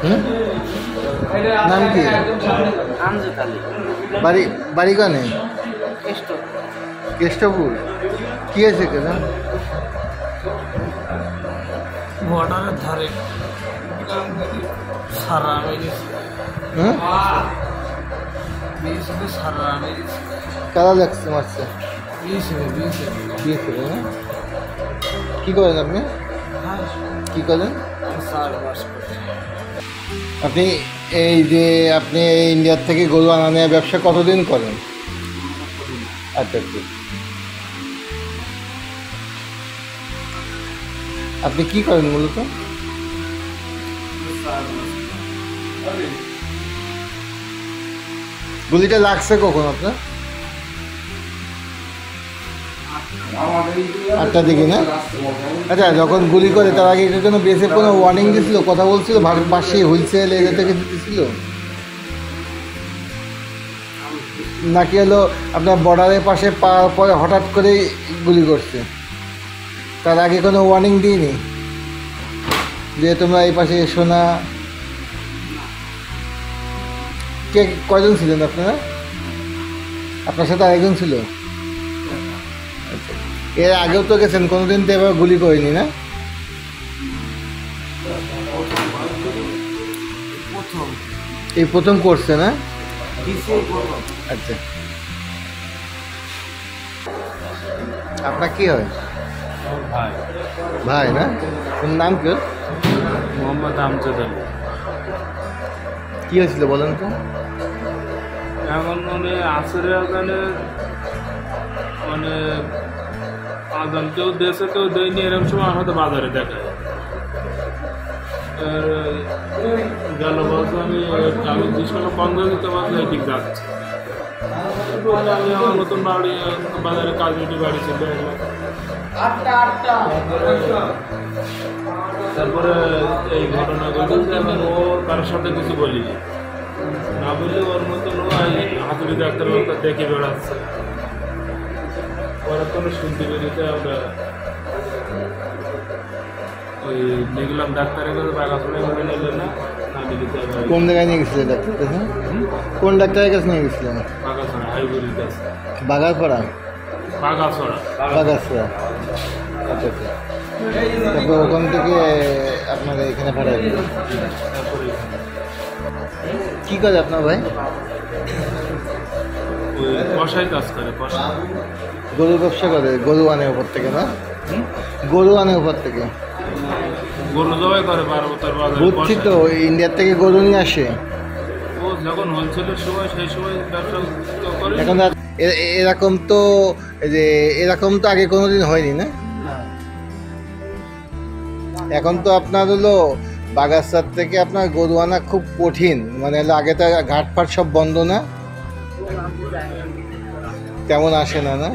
হুম, নাম কি? বাড়ি বাড়ি কানে কেষ্টপুর। কি আছে কেন? বর্ডারের ধারে সারা হুম, সারা কারা লাগছে মারছে? বিয়ে না? কি করেন আপনি? কি করেন আপনি? এই যে আপনি ইন্ডিয়ার থেকে গরু আনা নেওয়া ব্যবসা কতদিন করেন? আচ্ছা আচ্ছা। আপনি কি করেন মূলত? গুলিটা লাগছে কখন আপনার? 8টার দিকে না? আচ্ছা, যখন গুলি করে তার আগে কোনো বেসে কোনো ওয়ার্নিং দিয়েছিল, কথা বলছিল, পাশে হুইলচেয়ার এটা থেকে দিতেছিল নাকি হলো আপনার বর্ডারের পাশে পাওয়ার পরে হঠাৎ করেই গুলি করছে? তার আগে কোনো ওয়ার্নিং দিইনি যে তোমরা এই পাশে এসো না? কে কয়জন ছিলেন আপনারা? আপনার সাথে আরেকজন ছিল? এর আগেও তো গেছেন, কোনোদিন তো এবার গুলি করেনি না? এই প্রথম করছে না? আচ্ছা, আপনার কি হয়? ভাই না? কোন নাম কি? মোহাম্মদ আমজাদ আলী। কি হয়েছিল বলেন তো? এখন মানে আসরে আজানে মানে আজান কেউ দেশে কেউ দেয়নি, এরকম সময় আমাদের বাজারে দেখায়। গেল বছর আমি জিনিসগুলো বন্ধ দিতে পারলে এদিক যাচ্ছে। আমি আমার নতুন বাড়ি বাজারে কাজ মিটি বাড়ি ছিল। তারপরে এই ঘটনা ঘটেছে। এখন ও কারোর সাথে কিছু বলিনি, না বললে ওর মতন ও হাতুড়ি ডাক্তার দেখে বেড়াচ্ছে। পরে কোনো শুনতে বেরিয়েছে আমরা ওই দেখলাম ডাক্তারের কাছে বাগাছড়া করে নিলে না, কোন জায়গায় নিয়ে গেছিলেন ডাক্তার কাছে? কোন ডাক্তারের কাছে নিয়ে গেছিলেন? বাগাছড়া হাইগুড়ির কাছে। বাগারপাড়া? বাগাছড়া। বাগাছড়া, আচ্ছা আচ্ছা। তারপর ওখান থেকে আপনারা এখানে পাঠাই দিলেন। কী করে আপনার ভাই? ওই কষাই কাজ করে, কষাই। গরুর ব্যবসা করে? গরু আনে উপর থেকে না? গরু আনে উপর থেকে? গরু জবাই করে 12 বছর বাজারে। বুঝছি তো, ইন্ডিয়ার থেকে গরু নিয়ে আসে। ও যখন হোলসেলের সময় সেই সময় ব্যবসা করে। এখন এরকম তো যে এরকম তো আগে কোনোদিন হয়নি না? এখন তো আপনার হলো বাগাসার থেকে আপনার গরু আনা খুব কঠিন, মানে হলো আগে তো ঘাটফাট সব বন্ধ না, তেমন আসে না না?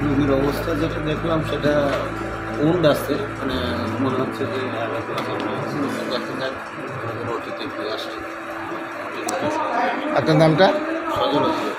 রোগীর অবস্থা যেটা দেখলাম সেটা উন্ড আছে, মানে মনে হচ্ছে যে আপনার নামটা? সজল আছে।